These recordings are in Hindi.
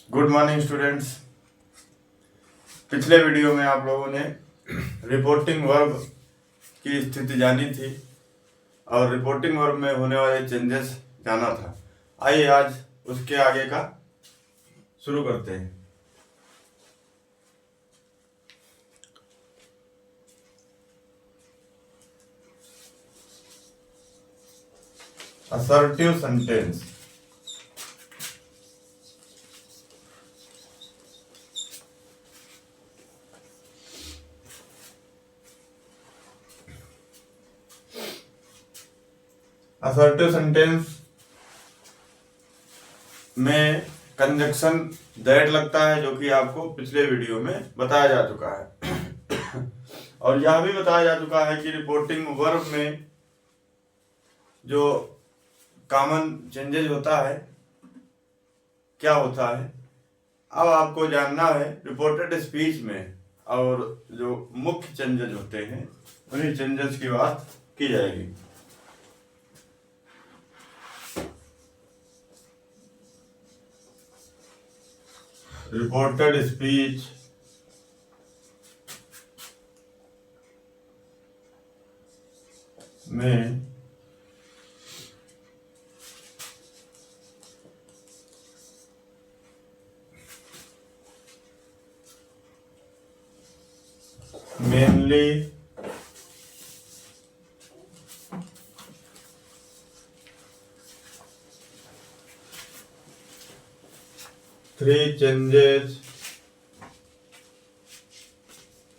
Good morning students. पिछले वीडियो में आप लोगों ने रिपोर्टिंग वर्ब की स्थिति जानी थी और रिपोर्टिंग वर्ब में होने वाले चेंजेस जाना था। आइए आज उसके आगे का शुरू करते हैं। Assertive sentence. असर्टिव सेंटेंस में कंजक्शन दैट लगता है, जो कि आपको पिछले वीडियो में बताया जा चुका है और यह भी बताया जा चुका है कि रिपोर्टिंग वर्ब में जो कॉमन चेंजेस होता है क्या होता है। अब आपको जानना है रिपोर्टेड स्पीच में और जो मुख्य चेंजेस होते हैं उन्हीं चेंजेस की बात की जाएगी। रिपोर्टेड स्पीच में मेनली थ्री चेंजेस,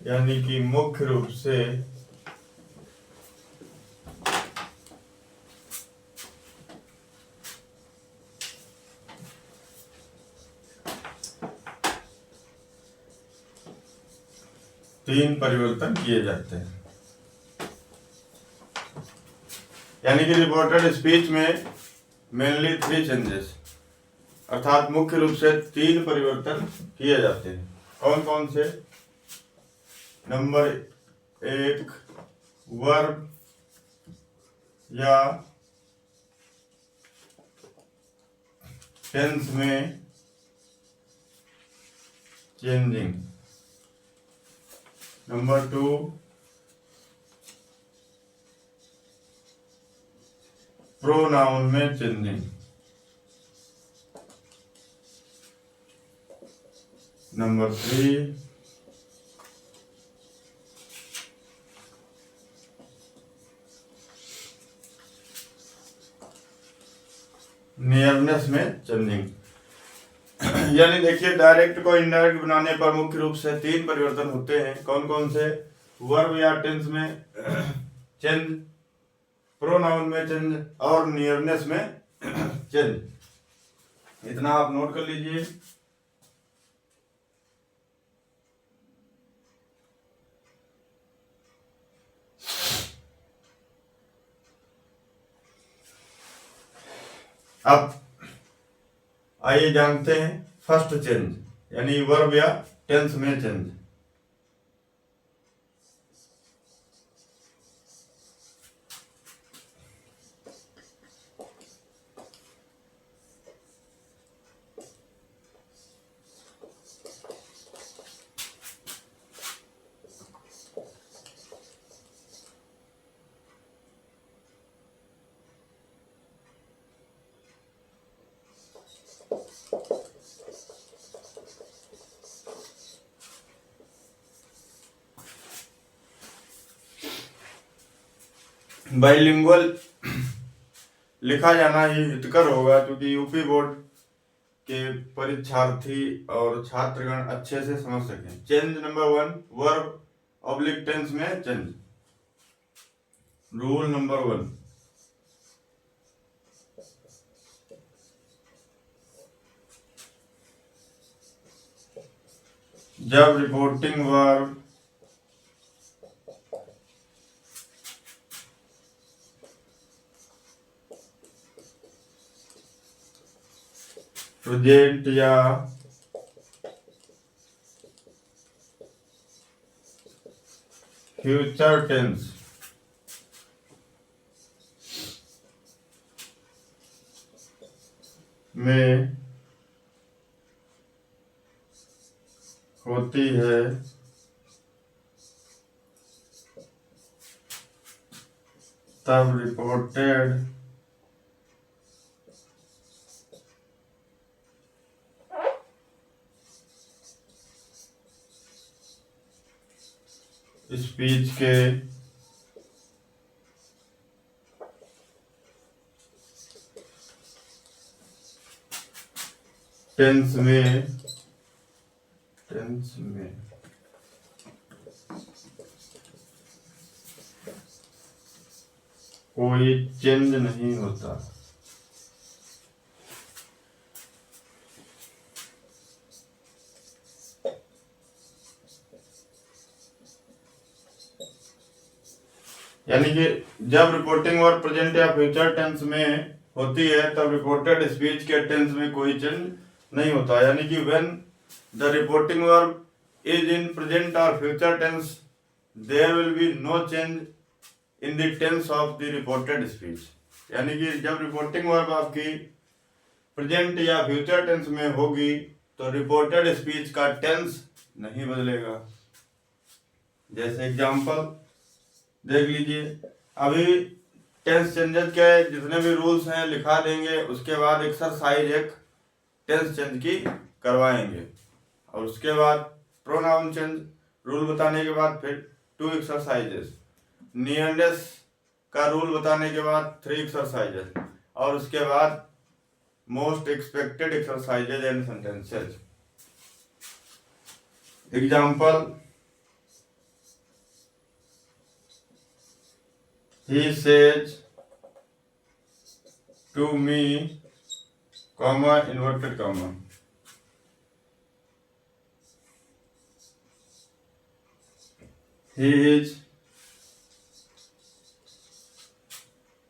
यानी कि मुख्य रूप से तीन परिवर्तन किए जाते हैं। यानी कि रिपोर्टेड स्पीच में मेनली थ्री चेंजेस अर्थात मुख्य रूप से तीन परिवर्तन किए जाते हैं। कौन कौन से? नंबर एक, वर्ब या टेंस में चेंजिंग। नंबर टू, प्रोनाउन में चेंजिंग। नंबर थ्री, नियरनेस में चेंजिंग। यानी देखिए, डायरेक्ट को इनडायरेक्ट बनाने पर मुख्य रूप से तीन परिवर्तन होते हैं। कौन कौन से? वर्ब या टेंस में चेंज, प्रोनाउन में चेंज और नियरनेस में चेंज। इतना आप नोट कर लीजिए। अब आइए जानते हैं फर्स्ट चेंज, यानी वर्ब या टेंस में चेंज। बाइलिंगुअल लिखा जाना ही हितकर होगा, क्योंकि यूपी बोर्ड के परीक्षार्थी और छात्रगण अच्छे से समझ सकें। Change number one, verb oblique tense में चेंज। रूल नंबर वन, जब रिपोर्टिंग वर्ब प्रेजेंट या फ्यूचर टेंस में होती है तब रिपोर्टेड स्पीच के टेंस में कोई चेंज नहीं होता। यानी कि जब रिपोर्टिंग वर्ब प्रेजेंट या फ्यूचर टेंस में होती है तब रिपोर्टेड स्पीच के टेंस में कोई चेंज नहीं होता। यानी कि when the reporting verb is in present और future tense there will be no change in the tense of the reported speech. यानी कि जब रिपोर्टिंग वर्ब आपकी प्रेजेंट या फ्यूचर टेंस में होगी तो रिपोर्टेड स्पीच का टेंस नहीं बदलेगा। जैसे एग्जांपल देख लीजिए, अभी टेंस चेंजेस के जितने भी रूल्स हैं लिखा देंगे, उसके बाद एक्सरसाइज एक टेंस चेंज की करवाएंगे और उसके बाद प्रोनाउन चेंज रूल बताने के बाद फिर 2 एक्सरसाइजेस, नियरनेस का रूल बताने के बाद 3 एक्सरसाइजेस और उसके बाद most expected exercises and sentences. Example, he says to me, comma, inverted comma, he is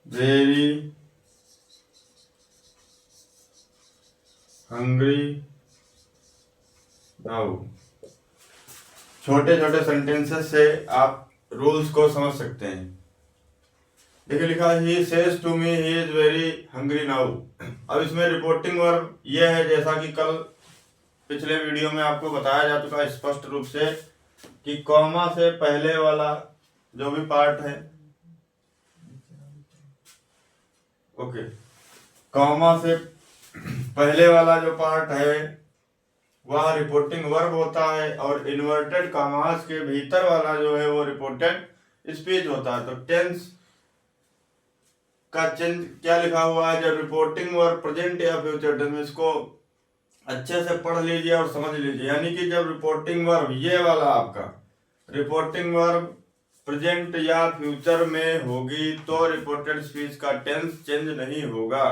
very hungry now। छोटे छोटे सेंटेंसेस से आप रूल्स को समझ सकते हैं। देखिए लिखा he says to me he is very hungry now. अब इसमें रिपोर्टिंग वर्ब ये है, जैसा कि कल पिछले वीडियो में आपको बताया जा चुका है स्पष्ट रूप से कि कॉमा से पहले वाला जो भी पार्ट है, ओके, कॉमा से पहले वाला जो पार्ट है वह रिपोर्टिंग वर्ब होता है और इन्वर्टेड कॉमास के भीतर वाला जो है वो रिपोर्टेड स्पीच होता है। तो टेंस का चेंज क्या लिखा हुआ है, जब रिपोर्टिंग वर्ब प्रेजेंट या फ्यूचर टेंस में, इसको अच्छे से पढ़ लीजिए और समझ लीजिए। यानी कि जब रिपोर्टिंग वर्ब ये वाला आपका रिपोर्टिंग वर्ब प्रेजेंट या फ्यूचर में होगी तो रिपोर्टेड स्पीच का टेंस चेंज नहीं होगा।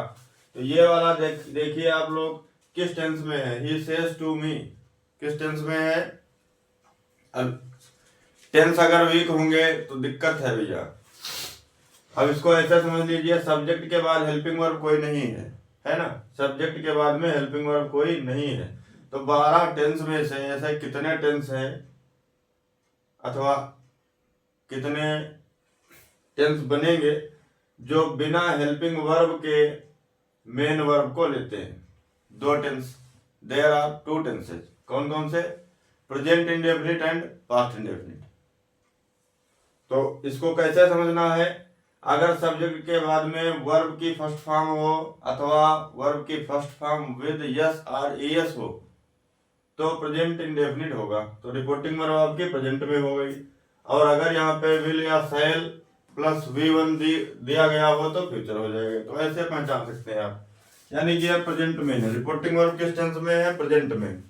तो ये वाला देखिए आप लोग किस टेंस में है, ही सेज टू मी किस टेंस में है। टेंस अगर वीक होंगे तो दिक्कत है भैया। अब इसको ऐसा समझ लीजिए, सब्जेक्ट के बाद हेल्पिंग वर्ब कोई नहीं है ना, सब्जेक्ट के बाद में हेल्पिंग वर्ब कोई नहीं है। तो 12 टेंस में से ऐसे कितने टेंस हैं अथवा कितने टेंस बनेंगे जो बिना हेल्पिंग वर्ब के मेन वर्ब को लेते हैं? 2 टेंस, देयर आर 2 टेंसेज। कौन कौन से? Present indefinite and past indefinite. तो इसको कैसे समझना है, अगर सब्जेक्ट के बाद में वर्ब की फर्स्ट फॉर्म हो अथवा वर्ब की फर्स्ट फॉर्म विद यस और एस हो तो प्रेजेंट इंडेफिनिट होगा, तो रिपोर्टिंग वर्ब आपकी प्रेजेंट में हो गई। और अगर यहाँ पे विल या शैल प्लस V1 दिया गया हो तो फ्यूचर हो जाएगा। तो ऐसे पहचान सकते हैं आप। यानी कि प्रेजेंट में है, रिपोर्टिंग वर्ब किस टेंस में है? प्रेजेंट में।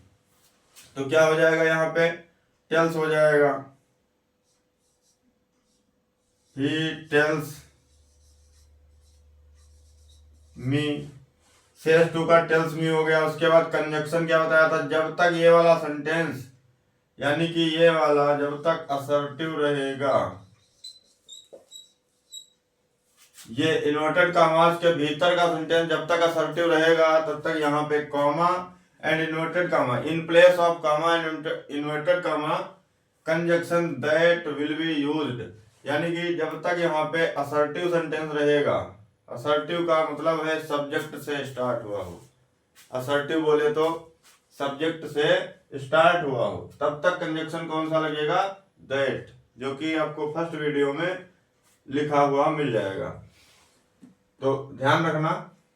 तो क्या हो जाएगा यहाँ पे? टेल्स हो जाएगा, he tells me, says to का टेल्स मी हो गया। उसके बाद कंजक्शन क्या बताया था, जब तक ये वाला सेंटेंस यानी कि ये वाला जब तक असर्टिव रहेगा, ये इन्वर्टेड कॉमास के भीतर का सेंटेंस जब तक असर्टिव रहेगा तब तक यहाँ पे comma and inverted comma, in place of comma and inverted comma conjunction that will be used. यानी कि जब तक यहाँ पे असर्टिव सेंटेंस रहेगा, असर्टिव का मतलब है सब्जेक्ट से स्टार्ट हुआ हो। असर्टिव बोले तो सब्जेक्ट से स्टार्ट हुआ हो तब तक कंजक्शन कौन सा लगेगा, दैट, जो कि आपको फर्स्ट वीडियो में लिखा हुआ मिल जाएगा। तो ध्यान रखना,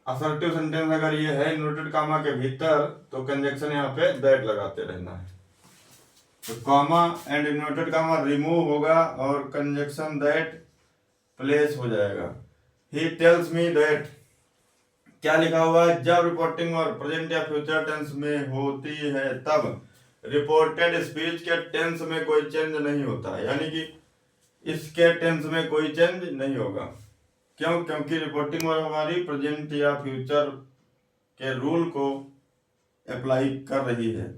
असर्टिव सेंटेंस अगर ये है इन्वर्टेड कामा के भीतर तो कंजक्शन यहाँ पे दैट लगाते रहना है। तो comma and inverted comma remove होगा और कंजक्शन दैट प्लेस हो जाएगा। ही टेल्स मी दैट, क्या लिखा हुआ है, जब रिपोर्टिंग और प्रेजेंट या फ्यूचर टेंस में होती है तब रिपोर्टेड स्पीच के टेंस में कोई चेंज नहीं होता है, यानी कि इसके टेंस में कोई चेंज नहीं होगा। क्यों? क्योंकि रिपोर्टिंग वर्ब हमारी प्रेजेंट या फ्यूचर के रूल को अप्लाई कर रही है।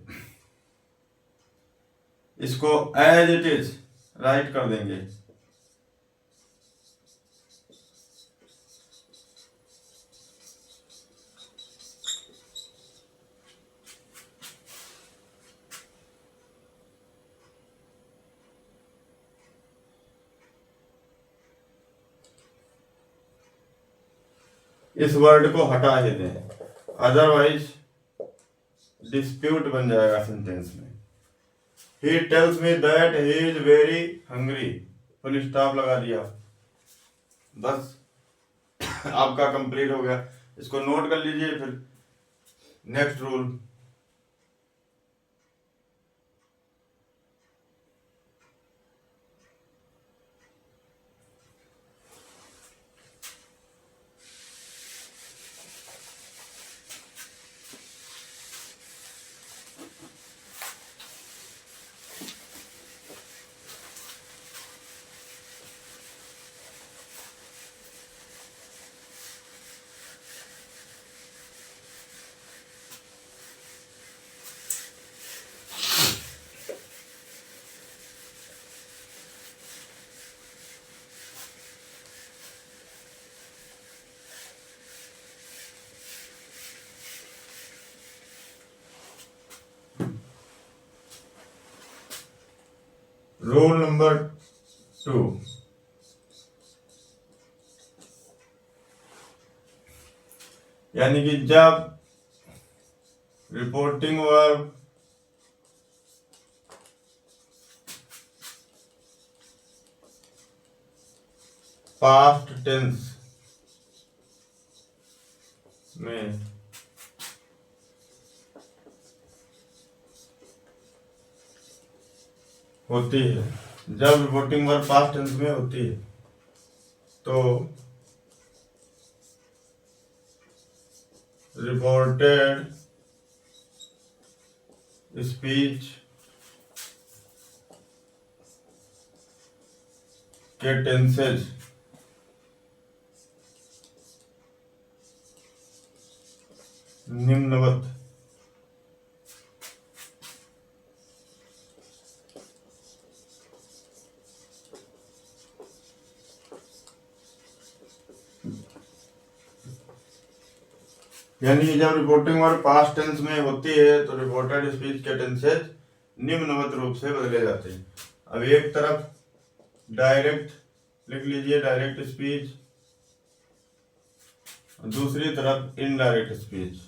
इसको एज इट इज राइट कर देंगे। इस वर्ड को हटा ही दें, अदरवाइज डिस्प्यूट बन जाएगा सेंटेंस में। He tells me that he is very hungry, full stop लगा दिया, बस आपका कंप्लीट हो गया। इसको नोट कर लीजिए। फिर नेक्स्ट रूल, रूल नंबर 2, यानी कि जब रिपोर्टिंग वर्ब पास्ट टेंस में होती है, जब रिपोर्टिंग वर्ब पास्ट टेंस में होती है तो रिपोर्टेड स्पीच के टेंसेज निम्नवत यानी कि जब रिपोर्टिंग वर्ब पास्ट टेंस में होती है तो रिपोर्टेड स्पीच के टेंसेज निम्नवत रूप से बदले जाते हैं। अब एक तरफ डायरेक्ट लिख लीजिए, डायरेक्ट स्पीच, दूसरी तरफ इनडायरेक्ट स्पीच।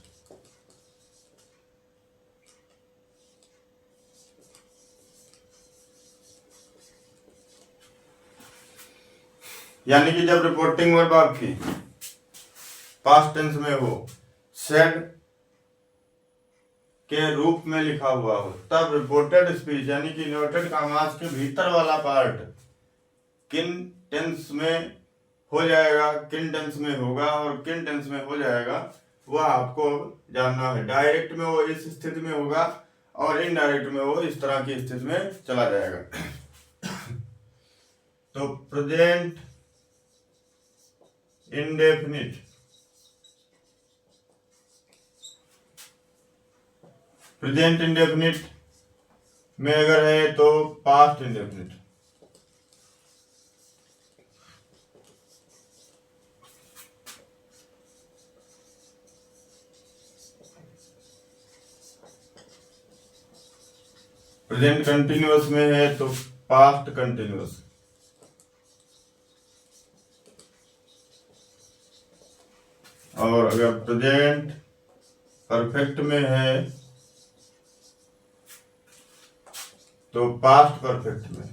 यानी कि जब रिपोर्टिंग वर्ब आपकी पास्ट टेंस में हो, सेड के रूप में लिखा हुआ हो, तब रिपोर्टेड स्पीच यानी कि इन्वर्टेड कॉमास के भीतर वाला पार्ट किन टेंस में हो जाएगा, किन टेंस में होगा और किन टेंस में हो जाएगा वह आपको जानना है। डायरेक्ट में वो इस स्थिति में होगा और इनडायरेक्ट में वो इस तरह की स्थिति में चला जाएगा। तो प्रेजेंट इंडेफिनिट, प्रेजेंट इंडेफिनिट में अगर है तो पास्ट इंडेफिनिट, प्रेजेंट कंटिन्यूअस में है तो पास्ट कंटिन्यूअस, और अगर प्रेजेंट परफेक्ट में है तो पास्ट परफेक्ट में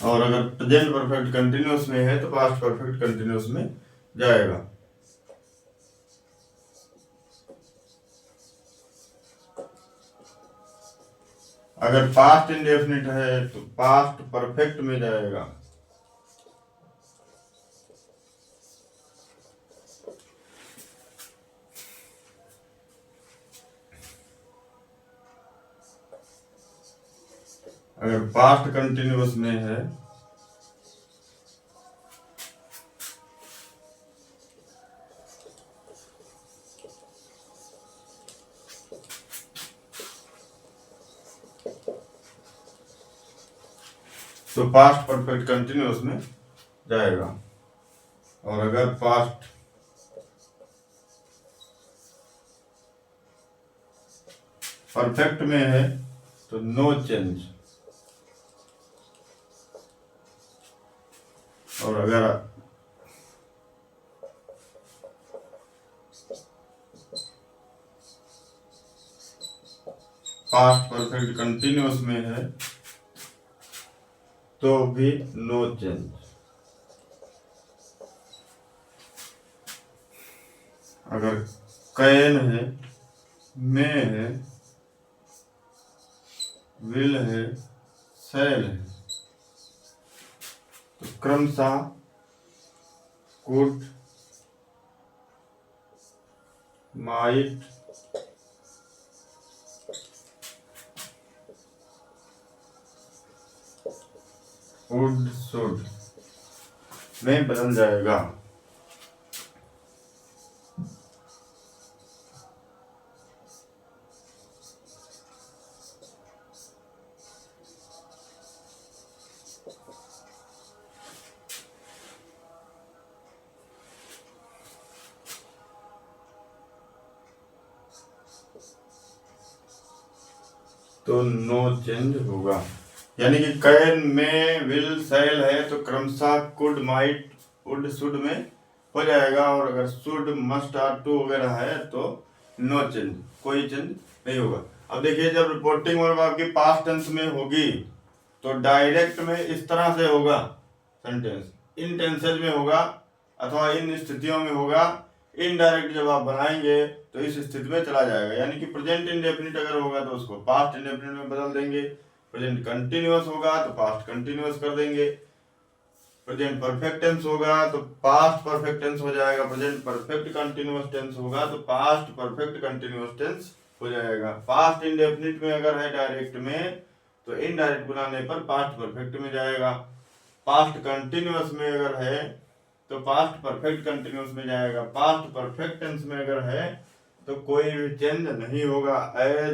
और अगर प्रेजेंट परफेक्ट कंटिन्यूअस में है तो पास्ट परफेक्ट कंटिन्यूअस में जाएगा। अगर पास्ट इंडेफिनिट है तो पास्ट परफेक्ट में जाएगा। अगर पास्ट कंटिन्यूअस में है तो पास्ट परफेक्ट कंटिन्यूअस में जाएगा। और अगर पास्ट परफेक्ट में है तो नो चेंज। और अगर पास्ट परफेक्ट कंटिन्यूअस में है तो भी नो चेंज। अगर कैन है, में है, विल है, शैल है तो क्रमशः कुड, माइट, वुड, शुड में बदल जाएगा। तो नो चेंज होगा। यानी कि कैन, में, विल, शैल है तो क्रमशः कुड, माइट, वुड, शुड में हो जाएगा। और अगर शुड, मस्ट, आर, टू वगैरह है तो नो चेंज, कोई चेंज नहीं होगा। अब देखिए जब रिपोर्टिंग वर्ब आपकी पास्ट टेंस में होगी तो डायरेक्ट में इस तरह से होगा सेंटेंस, इन टेंसेज में होगा अथवा इन स्थितियों में होगा। इनडायरेक्ट जब आप बनाएंगे तो इस स्थिति में चला जाएगा। यानी कि प्रेजेंट इंडेफिनिट अगर होगा तो उसको पास्ट इंडेफिनिट में बदल देंगे। प्रेजेंट कंटिन्यूअस होगा तो पास्ट कंटिन्यूअस कर देंगे। प्रेजेंट परफेक्ट टेंस होगा तो पास्ट परफेक्ट टेंस हो जाएगा। प्रेजेंट परफेक्ट कंटिन्यूअस टेंस होगा तो पास्ट परफेक्ट कंटिन्यूअस टेंस हो जाएगा। पास्ट इंडेफिनिट में अगर है डायरेक्ट में तो इनडायरेक्ट बनाने पर पास्ट परफेक्ट में जाएगा। पास्ट कंटिन्यूअस में अगर है तो पास्ट परफेक्ट कंटिन्यूअस में जाएगा। पास्ट परफेक्ट टेंस में अगर है तो कोई भी चेंज नहीं होगा, as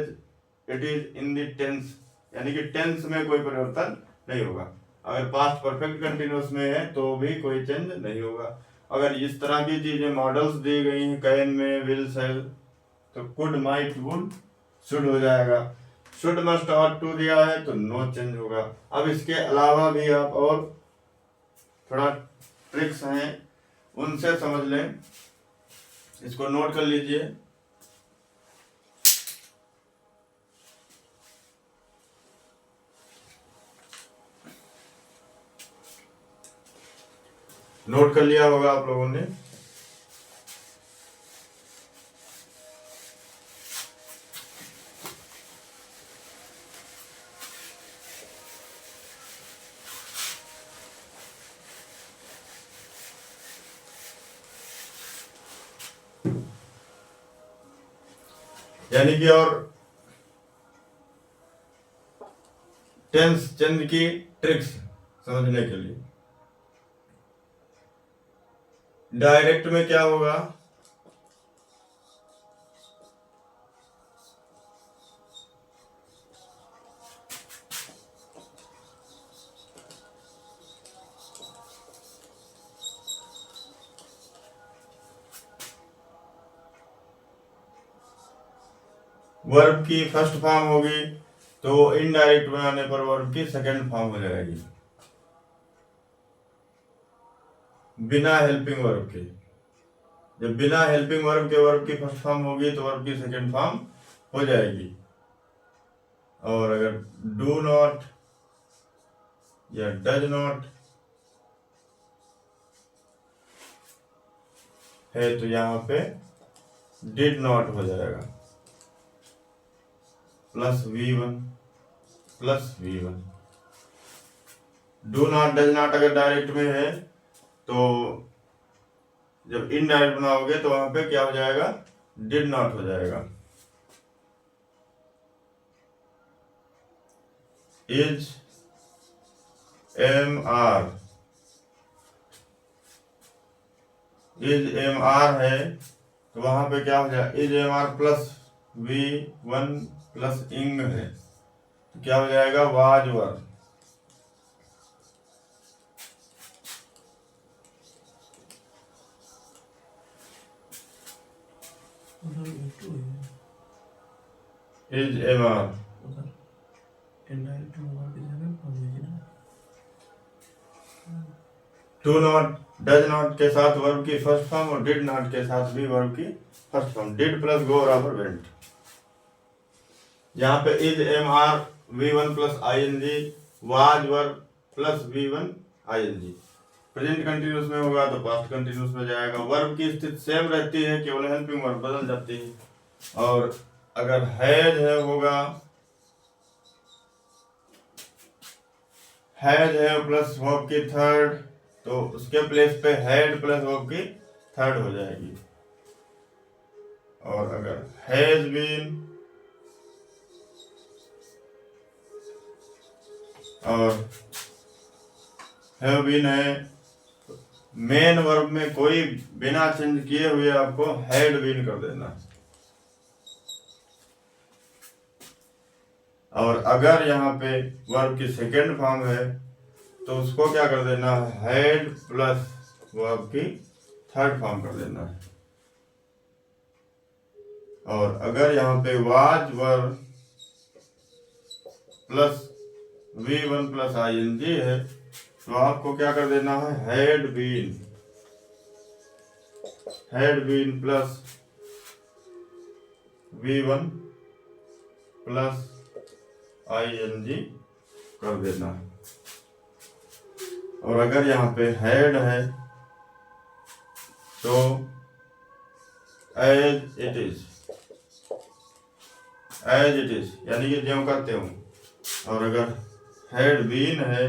it is in the tense, यानी कि टेंस में कोई परिवर्तन नहीं होगा। अगर पास्ट परफेक्ट कंटिन्यूअस में है तो भी कोई चेंज नहीं होगा। अगर इस तरह की चीजें मॉडल्स दी गई हैं कैन में, विल, शैल तो कुड, माइट, वुड, शुड हो जाएगा। शुड, मस्ट, और टू दिया है तो नो चेंज होगा। अब इसके अलावा भी आप और थोड़ा ट्रिक्स हैं उनसे समझ लें, इसको नोट कर लीजिए। नोट कर लिया होगा आप लोगों ने। यानी कि और टेंस चेंज की ट्रिक्स समझने के लिए डायरेक्ट में क्या होगा, वर्ब की फर्स्ट फॉर्म होगी तो इनडायरेक्ट बनाने पर वर्ब की सेकंड फॉर्म हो जाएगी बिना हेल्पिंग वर्ब के। जब बिना हेल्पिंग वर्ब के वर्ब की फर्स्ट फॉर्म होगी तो वर्ब की सेकंड फॉर्म हो जाएगी। और अगर डू नॉट या डज नॉट है तो यहाँ पे डिड नॉट हो जाएगा +V1 +V1। Do not does not अगर डायरेक्ट में है तो जब इनडायरेक्ट बनाओगे तो वहां पे क्या हो जाएगा, डिड नॉट हो जाएगा। इज एम आर है तो वहां पे क्या हो जाएगा, इज एम आर +V1 +इंग है तो क्या हो जाएगा, was were. Is am are do not does not के साथ वर्ब की फर्स्ट फॉर्म और डिड नॉट के साथ भी वर्ब की first form, did plus go बराबर वेंट। यहाँ पे is am are V1 +ing was were +V1 ing। Present continuous में होगा तो पास्ट कंटिन्यूस में जाएगा। वर्ब की स्थिति सेम रहती है, केवल हेल्पिंग वर्ब बदल जाती है। और अगर हैज है होगा, हैज है प्लस वर्ब की थर्ड तो उसके प्लेस पे हैड प्लस वर्ब की थर्ड हो जाएगी। और अगर हैज बीन और हैव बीन है, मेन वर्ब में कोई बिना चेंज किए हुए आपको हैड बीन कर देना है। और अगर यहाँ पे वर्ब की सेकेंड फॉर्म है तो उसको क्या कर देना है, हैड प्लस वर्ब की थर्ड फॉर्म कर देना है। और अगर यहाँ पे वाज वर +V1 +ing है तो आपको क्या कर देना है, had been plus V1 +ing कर देना है। और अगर यहाँ पे हैड है तो एज इट इज यानी कि ज्यों करते हो। और अगर हैड बीन है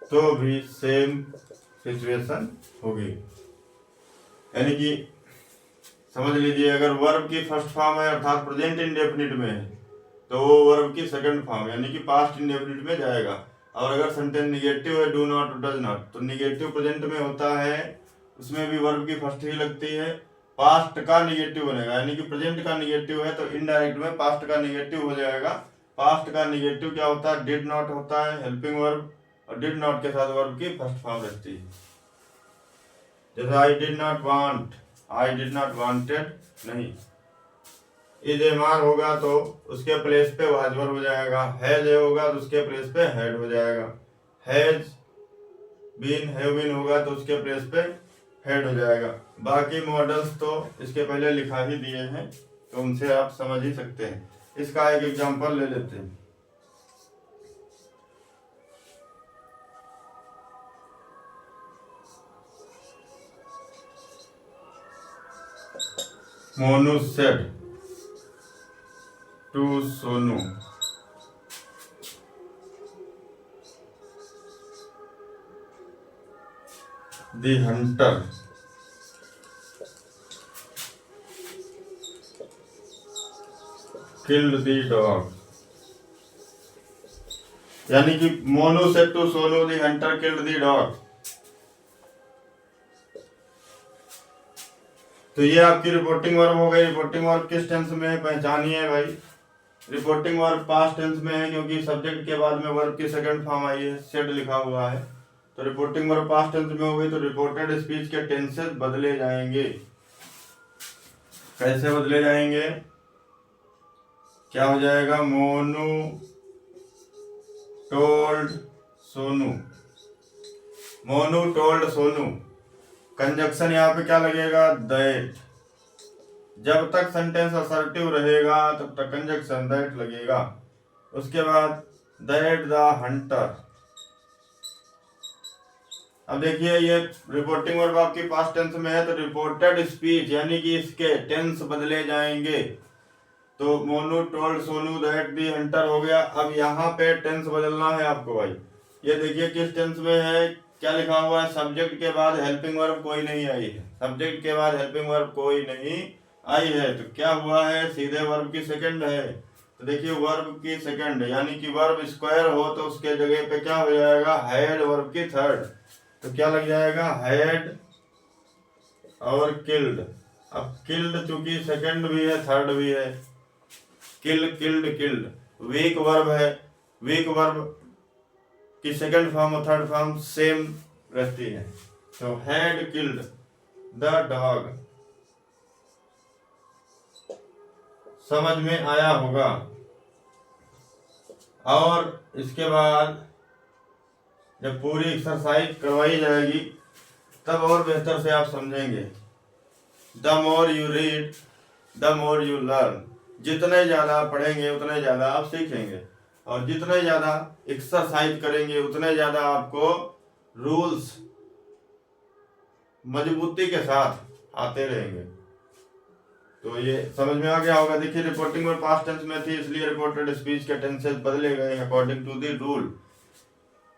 तो भी सेम सिचुएशन होगी। यानी कि समझ लीजिए, अगर वर्ब की फर्स्ट फॉर्म है अर्थात प्रेजेंट इंडेफिनिट में है तो वो वर्ब की सेकंड फॉर्म यानी कि पास्ट इंडेफिनिट में जाएगा। और अगर सेंटेंस निगेटिव है, डू नॉट डज नॉट, तो निगेटिव प्रेजेंट में होता है, उसमें भी वर्ब की फर्स्ट ही लगती है। पास्ट का निगेटिव बनेगा, यानी कि प्रेजेंट का निगेटिव है तो इनडायरेक्ट में पास्ट का निगेटिव हो जाएगा। पास्ट का निगेटिव क्या होता है, डिड नॉट होता है, हेल्पिंग वर्ब, और डिड नॉट के साथ वर्ब की फर्स्ट फॉर्म रहती है। जैसे I did not want, I did not wanted नहीं। इज एम आर होगा तो उसके प्लेस पे वाज वर हो जाएगा। हैज होगा तो उसके प्लेस पे हैड हो जाएगा। हैज बीन हैव बीन होगा तो उसके प्लेस पे हेड हो जाएगा। बाकी मॉडल्स तो इसके पहले लिखा ही दिए हैं तो उनसे आप समझ ही सकते हैं। इसका एक एग्जांपल ले लेते हैं। Monu said to Sonu, the hunter killed the dog. यानी कि Monu said to Sonu, the hunter killed the dog. तो ये आपकी रिपोर्टिंग वर्ब हो गई। रिपोर्टिंग वर्ब किस टेंस में है पहचानिए भाई। रिपोर्टिंग वर्ब पास्ट टेंस में है क्योंकि सब्जेक्ट के बाद में वर्ब की सेकंड फॉर्म आई है, सेड लिखा हुआ है। तो रिपोर्टिंग वर्ब पास्ट टेंस में हो गई तो रिपोर्टेड स्पीच के टेंसेस बदले जाएंगे। कैसे बदले जाएंगे? क्या हो जाएगा? Monu told Sonu, Monu told Sonu. Conjunction यहाँ पे क्या लगेगा? दैट। जब तक सेंटेंस असर्टिव रहेगा तब तक कंजक्शन दैट लगेगा। उसके बाद दैट द हंटर। अब देखिए ये रिपोर्टिंग वर्ब आपकी पास्ट टेंस में है तो रिपोर्टेड स्पीच यानी कि इसके टेंस बदले जाएंगे। तो Monu told Sonu that the Hunter हो गया। अब यहाँ पे टेंस बदलना है आपको भाई। ये देखिए किस टेंस में है, क्या लिखा हुआ है? सब्जेक्ट के बाद हेल्पिंग वर्ब कोई नहीं आई है। सब्जेक्ट के बाद हेल्पिंग वर्ब कोई नहीं आई है तो क्या हुआ है? सीधे वर्ब की सेकंड है। तो देखिए वर्ब की सेकंड यानी कि वर्ब स्क्वायर हो तो उसके जगह पे क्या हो जाएगा? हैड वर्ब की थर्ड। तो क्या लग जाएगा? हैड और किल्ड। अब किल्ड चूंकि सेकंड भी है थर्ड भी है, किल किल्ड किल्ड वीक वर्ब है। वीक वर्ब की सेकंड फॉर्म और थर्ड फॉर्म सेम रहती है। तो हैड किल्ड द डॉग। समझ में आया होगा। और इसके बाद जब पूरी एक्सरसाइज करवाई जाएगी तब और बेहतर से आप समझेंगे। The more you read the more you learn. जितने ज़्यादा पढ़ेंगे उतने ज़्यादा आप सीखेंगे और जितने ज़्यादा एक्सरसाइज करेंगे उतने ज़्यादा आपको रूल्स मजबूती के साथ आते रहेंगे। तो ये समझ में आ गया होगा। देखिए रिपोर्टिंग में पास्ट टेंस में थी इसलिए रिपोर्टेड स्पीच के टेंसेस बदले गए according to the rule.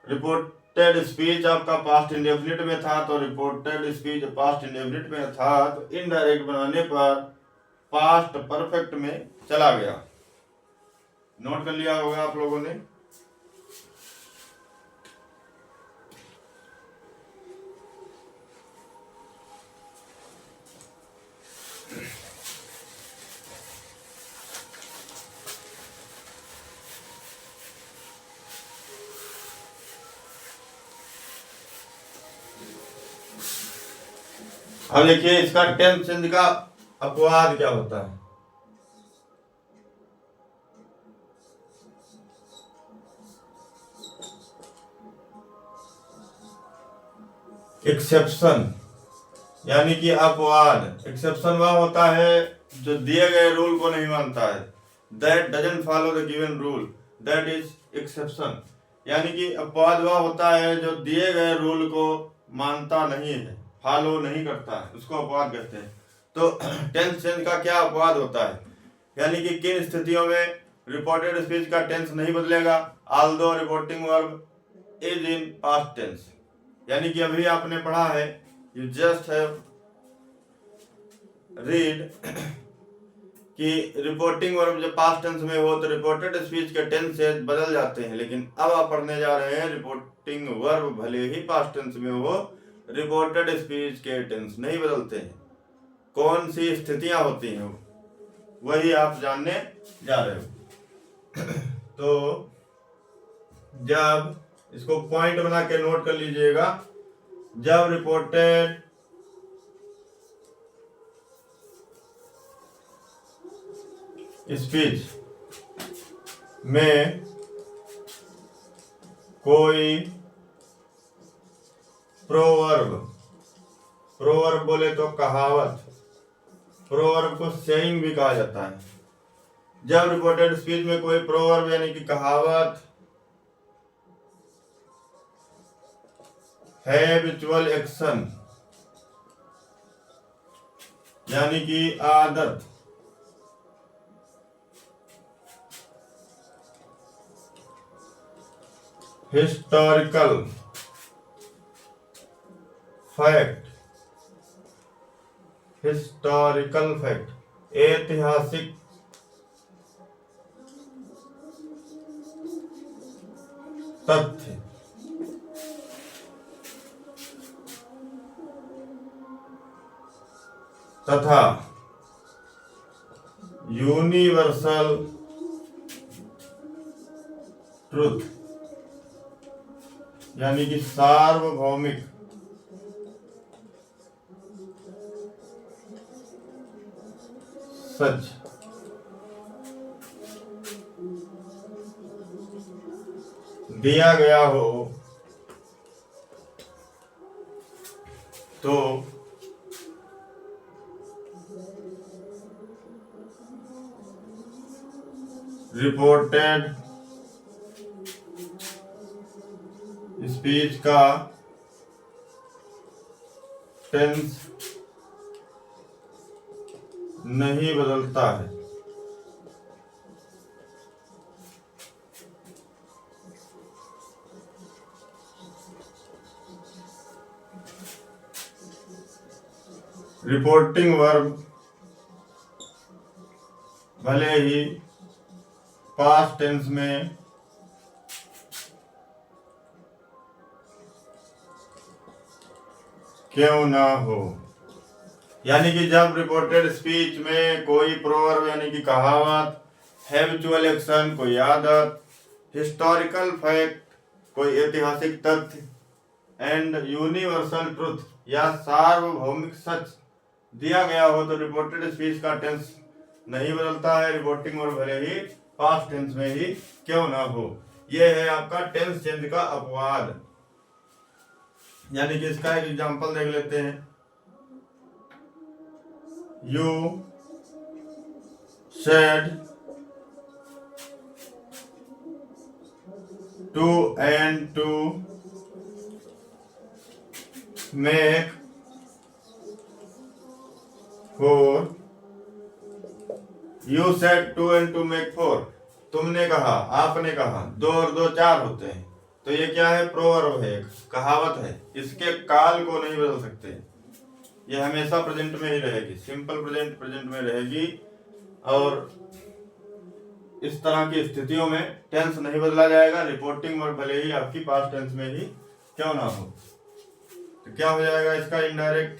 Reported speech आपका पास्ट इंडेफिनिट में था तो रिपोर्टेड स्पीच पास्ट इंडेफिनिट में था तो इनडायरेक्ट बनाने पर पास्ट परफेक्ट में चला गया। नोट कर लिया होगा आप लोगों ने। अब देखिए इसका टेंस चेंज का अपवाद क्या होता है। एक्सेप्शन यानी कि अपवाद। एक्सेप्शन वह होता है जो दिए गए रूल को नहीं मानता है। That doesn't follow the given rule, that is exception. यानी कि अपवाद वह होता है जो दिए गए रूल को मानता नहीं है, फॉलो नहीं करता है, उसको अपवाद कहते हैं। तो टेंस चेंज का क्या अपवाद होता है? यानी कि किन स्थितियों में रिपोर्टेड स्पीच का टेंस नहीं बदलेगा? Although reporting verb is in past tense. यानी कि अभी आपने पढ़ा है, यू जस्ट हैव रीड कि रिपोर्टिंग वर्ब जब पास्ट टेंस में हो तो रिपोर्टेड स्पीच के टेंस से बदल जाते हैं। लेकिन अब आप पढ़ने जा रहे हैं रिपोर्टिंग वर्ब भले ही पास्ट टेंस में हो रिपोर्टेड स्पीच के टेंस नहीं बदलते हैं। कौन सी स्थितियां होती हैं वही आप जानने जा रहे हो। तो जब इसको पॉइंट बना के नोट कर लीजिएगा, जब रिपोर्टेड स्पीच में कोई प्रोवर्ब, प्रोवर्ब बोले तो कहावत, प्रोवर्ब को सेइंग भी कहा जाता है। जब रिपोर्टेड स्पीच में कोई प्रोवर्ब यानी कि कहावत, हैबिचुअल एक्शन यानी कि आदत, हिस्टोरिकल फैक्ट, हिस्टोरिकल फैक्ट ऐतिहासिक तथ्य, तथा यूनिवर्सल ट्रुथ यानी कि सार्वभौमिक सच दिया गया हो तो रिपोर्टेड स्पीच का टेंस नहीं बदलता है। रिपोर्टिंग वर्ब भले ही पास्ट टेंस में क्यों ना हो, यानी कि जब रिपोर्टेड स्पीच में कोई प्रोवर्ब यानी कि कहावत, हैबिचुअल एक्शन कोई आदत, हिस्टोरिकल फैक्ट कोई ऐतिहासिक तथ्य, एंड यूनिवर्सल ट्रुथ या सार्वभौमिक सच दिया गया हो तो रिपोर्टेड स्पीच का टेंस नहीं बदलता है। रिपोर्टिंग वर्ब भले ही पास्ट टेंस में ही क्यों ना हो। यह है आपका टेंस चेंज का अपवाद। यानी कि इसका एक एग्जांपल देख लेते हैं। You said to and to make four. You said to and to make four. तुमने कहा, आपने कहा, 2 और 2 4 होते हैं। तो ये क्या है? प्रोवर्ब है, कहावत है। इसके काल को नहीं बदल सकते। ये हमेशा प्रेजेंट में ही रहेगी, सिंपल प्रेजेंट में रहेगी। और इस तरह की स्थितियों में टेंस नहीं बदला जाएगा। रिपोर्टिंग वर्ब भले ही आपकी पास्ट टेंस में ही क्यों ना हो। तो क्या हो जाएगा इसका इनडायरेक्ट?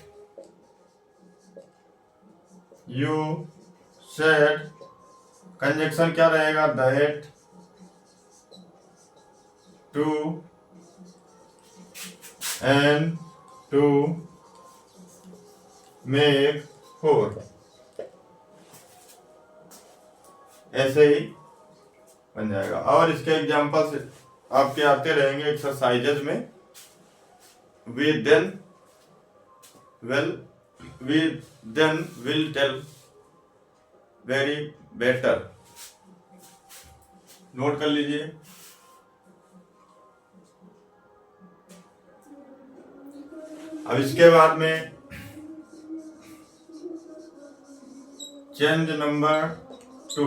यू सेड, कंजक्शन क्या रहेगा? That, two and two make four, ऐसे ही बन जाएगा। और इसके एग्जांपल्स आपके आते रहेंगे एक्सरसाइजेज में। We then will tell, very better, note कर लीजिए। अब इसके बाद में चेंज नंबर 2,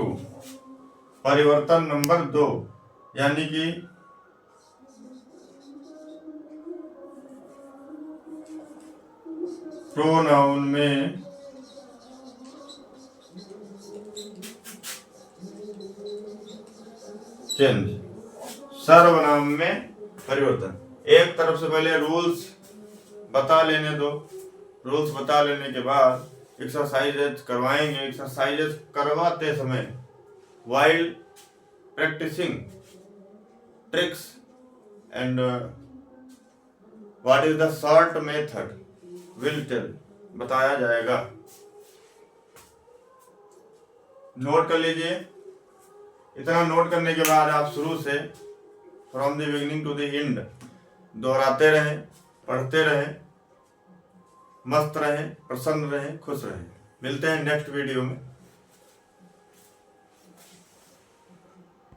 परिवर्तन नंबर 2, यानी कि प्रोनाउन में चेंज, सर्वनाम में परिवर्तन। एक तरफ से पहले रूल्स बता लेने दो। रूल्स बता लेने के बाद एक्सरसाइजेज करवाएंगे। एक्सरसाइजेज करवाते समय while practicing tricks and what is the short method will tell, बताया जाएगा। नोट कर लीजिए। इतना नोट करने के बाद आप शुरू से from the beginning to the end दोहराते रहें, पढ़ते रहें, मस्त रहें, प्रसन्न रहें, खुश रहें। मिलते हैं नेक्स्ट वीडियो में।